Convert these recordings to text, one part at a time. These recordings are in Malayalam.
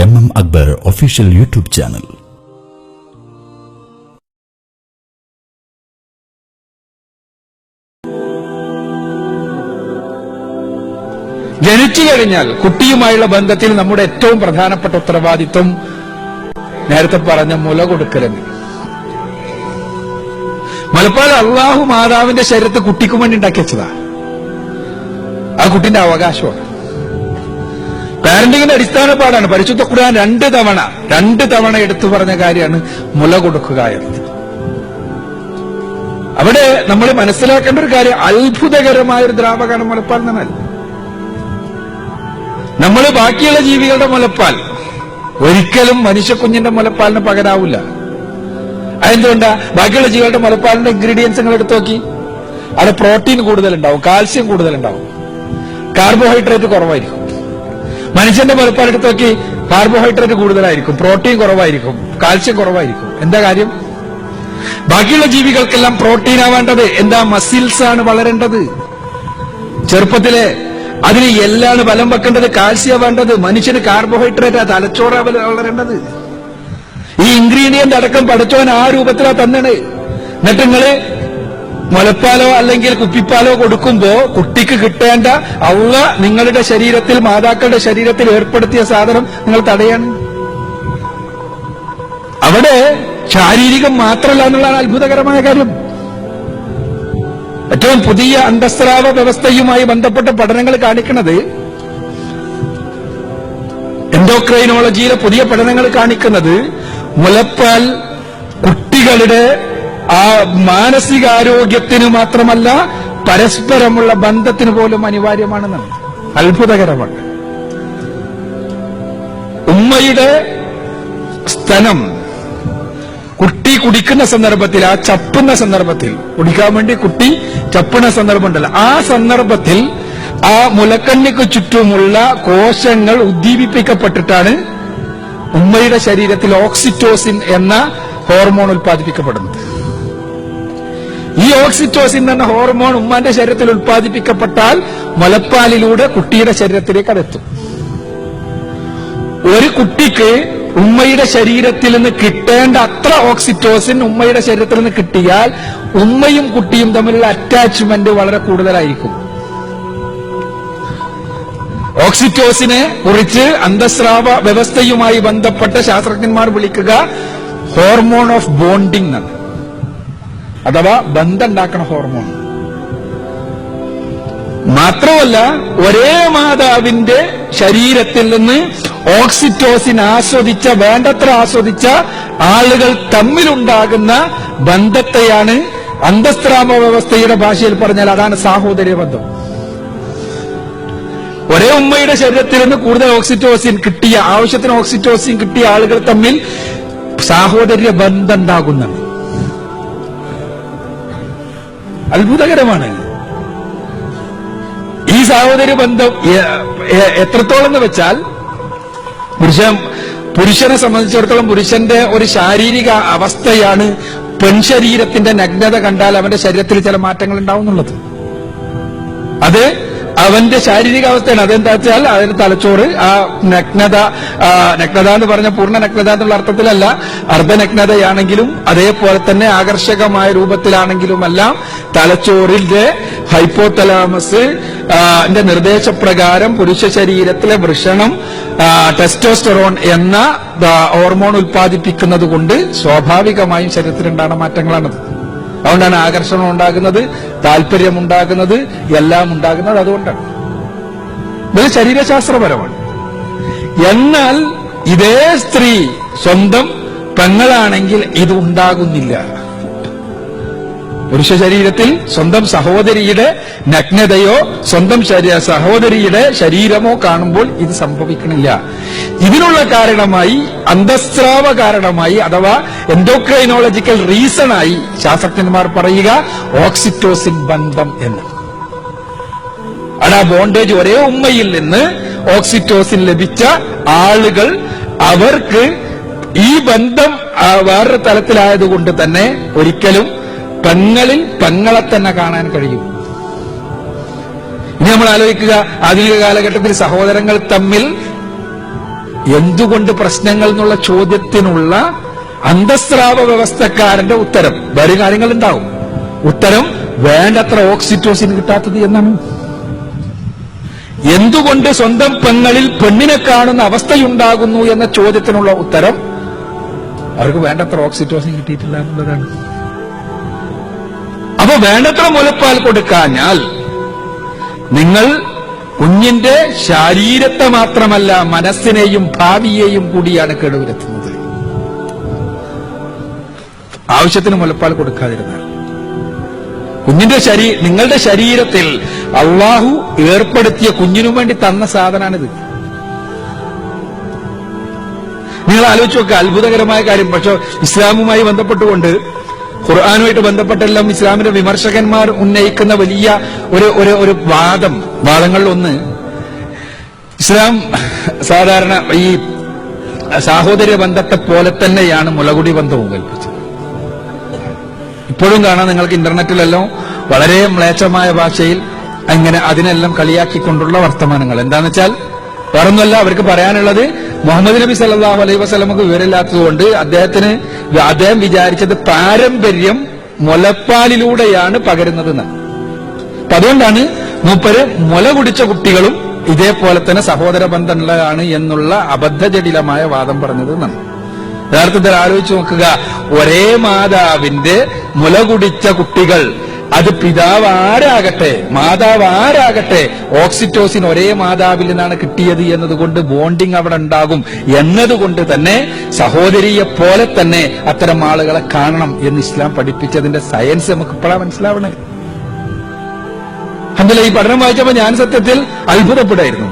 Akbar official YouTube channel. ജനിച്ചു കഴിഞ്ഞാൽ കുട്ടിയുമായുള്ള ബന്ധത്തിൽ നമ്മുടെ ഏറ്റവും പ്രധാനപ്പെട്ട ഉത്തരവാദിത്വം നേരത്തെ പറഞ്ഞ മുല കൊടുക്കലെന്ന്. മുലപ്പാൽ അള്ളാഹു മാതാവിന്റെ ശരീരത്ത് കുട്ടിക്ക് വേണ്ടി ഉണ്ടാക്കി വെച്ചതാ. ആ കുട്ടിന്റെ അവകാശമാണ്. പാരന്റിങ്ങിന്റെ അടിസ്ഥാന പാടാണ്. പരിശുദ്ധ ഖുർആൻ രണ്ട് തവണ എടുത്തു പറഞ്ഞ കാര്യമാണ് മുല കൊടുക്കുക എന്നത്. അവിടെ നമ്മൾ മനസ്സിലാക്കേണ്ട ഒരു കാര്യം, അത്ഭുതകരമായ ഒരു ദ്രാവകമാണ് മുലപ്പാൽ എന്നാൽ. നമ്മൾ ബാക്കിയുള്ള ജീവികളുടെ മുലപ്പാൽ ഒരിക്കലും മനുഷ്യക്കുഞ്ഞിന്റെ മുലപ്പാലിന് പകരാവില്ല. അതെന്തുകൊണ്ടാ? ബാക്കിയുള്ള ജീവികളുടെ മുലപ്പാലിന്റെ ഇൻഗ്രീഡിയൻസ് നിങ്ങൾ എടുത്തു നോക്കി. അവിടെ പ്രോട്ടീൻ കൂടുതലുണ്ടാവും, കാൽസ്യം കൂടുതലുണ്ടാവും, കാർബോഹൈഡ്രേറ്റ് കുറവായിരിക്കും. മനുഷ്യന്റെ മുലപ്പാൽ എടുത്തു നോക്കി, കാർബോഹൈഡ്രേറ്റ് കൂടുതലായിരിക്കും, പ്രോട്ടീൻ കുറവായിരിക്കും, കാൽസ്യം കുറവായിരിക്കും. എന്താ കാര്യം? ബാക്കിയുള്ള ജീവികൾക്കെല്ലാം പ്രോട്ടീനാ വേണ്ടത്. എന്താ? മസിൽസ് ആണ് വളരേണ്ടത്. ചെറുപ്പത്തിലെ അതിന് എല്ലാണ് ബലം വെക്കേണ്ടത്, കാൽസ്യ വേണ്ടത്. മനുഷ്യന് കാർബോഹൈഡ്രേറ്റ്, തലച്ചോറ വളരേണ്ടത്. ഈ ഇൻഗ്രീഡിയന്റ് അടക്കം പഠിച്ചവൻ ആ രൂപത്തിലാ തന്നെയാണ്. എന്നിട്ട് നിങ്ങള് മുലപ്പാലോ അല്ലെങ്കിൽ കുപ്പിപ്പാലോ കൊടുക്കുമ്പോ കുട്ടിക്ക് കിട്ടേണ്ട നിങ്ങളുടെ ശരീരത്തിൽ, മാതാക്കളുടെ ശരീരത്തിൽ ഏർപ്പെടുത്തിയ സാധനം നിങ്ങൾ തടയാണ്. അവിടെ ശാരീരികം മാത്രമല്ല എന്നുള്ളതാണ് അത്ഭുതകരമായ കാര്യം. ഏറ്റവും പുതിയ അന്തസ്രാവ വ്യവസ്ഥയുമായി ബന്ധപ്പെട്ട പഠനങ്ങൾ കാണിക്കുന്നത്, എൻഡോക്രൈനോളജിയിലെ പുതിയ പഠനങ്ങൾ കാണിക്കുന്നത്, മുലപ്പാൽ കുട്ടികളുടെ ആ മാനസികാരോഗ്യത്തിന് മാത്രമല്ല പരസ്പരമുള്ള ബന്ധത്തിന് പോലും അനിവാര്യമാണെന്നാണ്. അത്ഭുതകരമാണ്. ഉമ്മയുടെ സ്തനം കുട്ടി കുടിക്കുന്ന സന്ദർഭത്തിൽ, ആ ചപ്പുന്ന സന്ദർഭത്തിൽ, കുടിക്കാൻ വേണ്ടി കുട്ടി ചപ്പുന്ന സന്ദർഭമുണ്ടല്ലോ, ആ സന്ദർഭത്തിൽ ആ മുലക്കണ്ണിക്ക് ചുറ്റുമുള്ള കോശങ്ങൾ ഉദ്ദീപിപ്പിക്കപ്പെട്ടിട്ടാണ് ഉമ്മയുടെ ശരീരത്തിൽ ഓക്സിറ്റോസിൻ എന്ന ഹോർമോൺ ഉൽപ്പാദിപ്പിക്കപ്പെടുന്നത്. ഈ ഓക്സിറ്റോസിൻ എന്ന ഹോർമോൺ ഉമ്മാന്റെ ശരീരത്തിൽ ഉൽപ്പാദിപ്പിക്കപ്പെട്ടാൽ മുലപ്പാലിലൂടെ കുട്ടിയുടെ ശരീരത്തിലേക്ക് അതെത്തും. ഒരു കുട്ടിക്ക് ഉമ്മയുടെ ശരീരത്തിൽ നിന്ന് കിട്ടേണ്ട അത്ര ഓക്സിറ്റോസിൻ ഉമ്മയുടെ ശരീരത്തിൽ നിന്ന് കിട്ടിയാൽ ഉമ്മയും കുട്ടിയും തമ്മിലുള്ള അറ്റാച്ച്മെന്റ് വളരെ കൂടുതലായിരിക്കും. ഓക്സിറ്റോസിനെ കുറിച്ച് അന്തസ്രാവ വ്യവസ്ഥയുമായി ബന്ധപ്പെട്ട ശാസ്ത്രജ്ഞന്മാർ വിളിക്കുക ഹോർമോൺ ഓഫ് ബോണ്ടിങ് എന്നാണ്, അഥവാ ബന്ധം ഉണ്ടാക്കണ ഹോർമോൺ. മാത്രമല്ല, ഒരേ മാതാവിന്റെ ശരീരത്തിൽ നിന്ന് ഓക്സിറ്റോസിൻ വേണ്ടത്ര ആസ്വദിച്ച ആളുകൾ തമ്മിലുണ്ടാകുന്ന ബന്ധത്തെയാണ് അന്തസ്രാവ വ്യവസ്ഥയുടെ ഭാഷയിൽ പറഞ്ഞാൽ അതാണ് സാഹോദര്യ ബന്ധം. ഒരേ ഉമ്മയുടെ ശരീരത്തിൽ നിന്ന് കൂടുതൽ ഓക്സിറ്റോസിൻ കിട്ടിയ, ആവശ്യത്തിന് ഓക്സിറ്റോസിൻ കിട്ടിയ ആളുകൾ തമ്മിൽ സാഹോദര്യ ബന്ധം ഉണ്ടാകുന്നതാണ്. അത്ഭുതകരമാണ്. ഈ സാഹോദര്യ ബന്ധം എത്രത്തോളം എന്ന് വെച്ചാൽ, പുരുഷനെ സംബന്ധിച്ചിടത്തോളം പുരുഷന്റെ ഒരു ശാരീരിക അവസ്ഥയാണ് പെൺശരീരത്തിന്റെ നഗ്നത കണ്ടാൽ അവന്റെ ശരീരത്തിൽ ചില മാറ്റങ്ങൾ ഉണ്ടാവുന്നുള്ളത്. അത് അവന്റെ ശാരീരിക അവസ്ഥയാണ്. അതെന്താ വെച്ചാൽ അതിന് തലച്ചോറ് ആ നഗ്നത എന്ന് പറഞ്ഞ പൂർണ്ണ നഗ്നത എന്നുള്ള അർത്ഥത്തിലല്ല, അർദ്ധനഗ്നതയാണെങ്കിലും അതേപോലെ തന്നെ ആകർഷകമായ രൂപത്തിലാണെങ്കിലുമെല്ലാം തലച്ചോറിന്റെ ഹൈപ്പോതലാമസ് നിർദ്ദേശപ്രകാരം പുരുഷ ശരീരത്തിലെ വൃഷണം ടെസ്റ്റോസ്റ്ററോൺ എന്ന ഹോർമോൺ ഉൽപ്പാദിപ്പിക്കുന്നത് കൊണ്ട് സ്വാഭാവികമായും ശരീരത്തിലുണ്ടാകുന്ന മാറ്റങ്ങളാണത്. അതുകൊണ്ടാണ് ആകർഷണം ഉണ്ടാകുന്നത്, താല്പര്യമുണ്ടാകുന്നത്, എല്ലാം ഉണ്ടാകുന്നത്. അതുകൊണ്ടാണ് ഇത് ശരീരശാസ്ത്രപരമാണ്. എന്നാൽ ഇതേ സ്ത്രീ സ്വന്തം പെങ്ങളാണെങ്കിൽ ഇത് ഉണ്ടാകുന്നില്ല. പുരുഷ ശരീരത്തിൽ സ്വന്തം സഹോദരിയുടെ നഗ്നതയോ സ്വന്തം സഹോദരിയുടെ ശരീരമോ കാണുമ്പോൾ ഇത് സംഭവിക്കണില്ല. ഇതിനുള്ള കാരണമായി, അന്തസ്രാവ കാരണമായി അഥവാ എൻഡോക്രൈനോളജിക്കൽ റീസണായി ശാസ്ത്രജ്ഞന്മാർ പറയുക ഓക്സിറ്റോസിൻ ബന്ധം എന്ന്. ആ ബോണ്ടേജ്, ഒരേ ഉമ്മയിൽ നിന്ന് ഓക്സിറ്റോസിൻ ലഭിച്ച ആളുകൾ, അവർക്ക് ഈ ബന്ധം വേറൊരു തലത്തിലായതുകൊണ്ട് തന്നെ ഒരിക്കലും പെങ്ങളിൽ പെങ്ങളെ തന്നെ കാണാൻ കഴിയും. ഇനി നമ്മൾ ആലോചിക്കുക, ആധുനിക കാലഘട്ടത്തിൽ സഹോദരങ്ങൾ തമ്മിൽ എന്തുകൊണ്ട് പ്രശ്നങ്ങൾ എന്നുള്ള ചോദ്യത്തിനുള്ള അന്തസ്രാവ വ്യവസ്ഥക്കാരന്റെ ഉത്തരം വേറെ കാര്യങ്ങൾ ഉണ്ടാവും. ഉത്തരം വേണ്ടത്ര ഓക്സിറ്റോസിൻ കിട്ടാത്തത് എന്നാണ്. എന്തുകൊണ്ട് സ്വന്തം പെങ്ങളിൽ പെണ്ണിനെ കാണുന്ന അവസ്ഥയുണ്ടാകുന്നു എന്ന ചോദ്യത്തിനുള്ള ഉത്തരം അവർക്ക് വേണ്ടത്ര ഓക്സിറ്റോസിൻ കിട്ടിയിട്ടില്ല എന്നുള്ളതാണ്. അപ്പൊ വേണ്ടത്ര മുലപ്പാൽ കൊടുക്കാഞ്ഞാൽ നിങ്ങൾ കുഞ്ഞിന്റെ ശരീരത്തെ മാത്രമല്ല മനസ്സിനെയും ഭാവിയെയും കൂടിയാണ് കേടുവരുത്തുന്നത്. ആവശ്യത്തിന് മുലപ്പാൽ കൊടുക്കാതിരുന്നാൽ കുഞ്ഞിന്റെ നിങ്ങളുടെ ശരീരത്തിൽ അള്ളാഹു ഏർപ്പെടുത്തിയ കുഞ്ഞിനു വേണ്ടി തന്ന സാധനമാണിത്. നിങ്ങൾ ആലോചിച്ച് നോക്കുക, അത്ഭുതകരമായ കാര്യം. പക്ഷെ ഇസ്ലാമുമായി ബന്ധപ്പെട്ടുകൊണ്ട് ഖുർആനുമായിട്ട് ബന്ധപ്പെട്ടെല്ലാം ഇസ്ലാമിന്റെ വിമർശകന്മാർ ഉന്നയിക്കുന്ന വലിയ ഒരു വാദങ്ങളിലൊന്ന്, ഇസ്ലാം സാധാരണ ഈ സാഹോദര്യ ബന്ധത്തെ പോലെ തന്നെയാണ് മുലകുടി ബന്ധവും കൽപ്പിച്ചത്. ഇപ്പോഴും കാണാം നിങ്ങൾക്ക് ഇന്റർനെറ്റിലെല്ലാം വളരെ മ്ലേച്ഛമായ ഭാഷയിൽ അങ്ങനെ അതിനെല്ലാം കളിയാക്കിക്കൊണ്ടുള്ള വർത്തമാനങ്ങൾ. എന്താന്ന് വെച്ചാൽ വേറൊന്നുമല്ല, അവർക്ക് പറയാനുള്ളത് മുഹമ്മദ് നബി സല്ലല്ലാഹു അലൈഹി വസല്ലമക്ക് വിവരമില്ലാത്തതുകൊണ്ട് അദ്ദേഹം വിചാരിച്ചത് പാരമ്പര്യം മുലപ്പാലിലൂടെയാണ് പകരുന്നതെന്ന്. അപ്പൊ അതുകൊണ്ടാണ് മൂപ്പര് മുല കുടിച്ച കുട്ടികളും ഇതേപോലെ തന്നെ സഹോദര ബന്ധമുള്ളതാണ് എന്നുള്ള അബദ്ധജടിലമായ വാദം പറഞ്ഞത് എന്നാണ്. യഥാർത്ഥത്തിൽ ആലോചിച്ച് നോക്കുക, ഒരേ മാതാവിന്റെ മുല കുടിച്ച കുട്ടികൾ, അത് പിതാവ് ആരാകട്ടെ മാതാവ് ആരാകട്ടെ, ഓക്സിറ്റോസിൻ ഒരേ മാതാവിൽ നിന്നാണ് കിട്ടിയത് എന്നതുകൊണ്ട് ബോണ്ടിങ് അവിടെ ഉണ്ടാകും എന്നതുകൊണ്ട് തന്നെ സഹോദരിയെ പോലെ തന്നെ അത്തരം ആളുകളെ കാണണം എന്ന് ഇസ്ലാം പഠിപ്പിച്ചതിന്റെ സയൻസ് നമുക്ക് ഇപ്പോഴാണ് മനസ്സിലാവണേ. അല്ല, ഈ പഠനം വായിച്ചപ്പോ ഞാൻ സത്യത്തിൽ അത്ഭുതപ്പെടായിരുന്നു.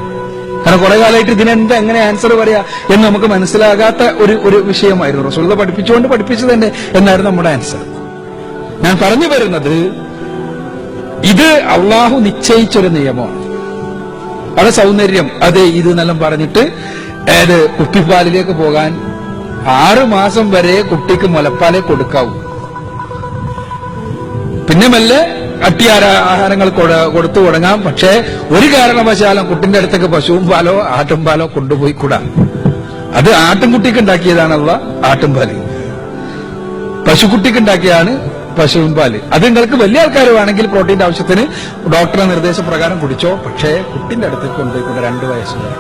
കാരണം കുറെ കാലമായിട്ട് ഇതിനെന്താ എങ്ങനെ ആൻസർ പറയാ എന്ന് നമുക്ക് മനസ്സിലാകാത്ത ഒരു വിഷയമായിരുന്നു. റസൂലുള്ളാഹി പഠിപ്പിച്ചുകൊണ്ട് പഠിപ്പിച്ചത് തന്നെ എന്നായിരുന്നു നമ്മുടെ ആൻസർ. ഞാൻ പറഞ്ഞു വരുന്നത്, ഇത് അള്ളാഹു നിശ്ചയിച്ചൊരു നിയമമാണ്. അത് സൗന്ദര്യം അത് ഇത് എന്നെല്ലാം പറഞ്ഞിട്ട് കുപ്പിപ്പാലിലേക്ക് പോകാൻ 6 മാസം വരെ കുട്ടിക്ക് മുലപ്പാലേ കൊടുക്കാവൂ. പിന്നെ മെല്ലെ ആഹാരങ്ങൾ കൊടുത്തു തുടങ്ങാം. പക്ഷേ ഒരു കാരണവശാലും കുട്ടിന്റെ അടുത്തേക്ക് പശുവും പാലോ ആട്ടും പാലോ കൊണ്ടുപോയി കൂടാ. അത് ആട്ടുംകുട്ടിക്ക് ഉണ്ടാക്കിയതാണുള്ള ആട്ടുംപാല്, പശുക്കുട്ടിക്ക് ഉണ്ടാക്കിയാണ് പശുവും പാല്. അത് നിങ്ങൾക്ക് വലിയ ആൾക്കാർ വേണമെങ്കിൽ പ്രോട്ടീന്റെ ആവശ്യത്തിന് ഡോക്ടറുടെ നിർദ്ദേശപ്രകാരം കുടിച്ചോ. പക്ഷേ കുട്ടിന്റെ അടുത്തേക്ക് കൊണ്ടുപോയി കൂടെ 2 വയസ്സ് വരെ.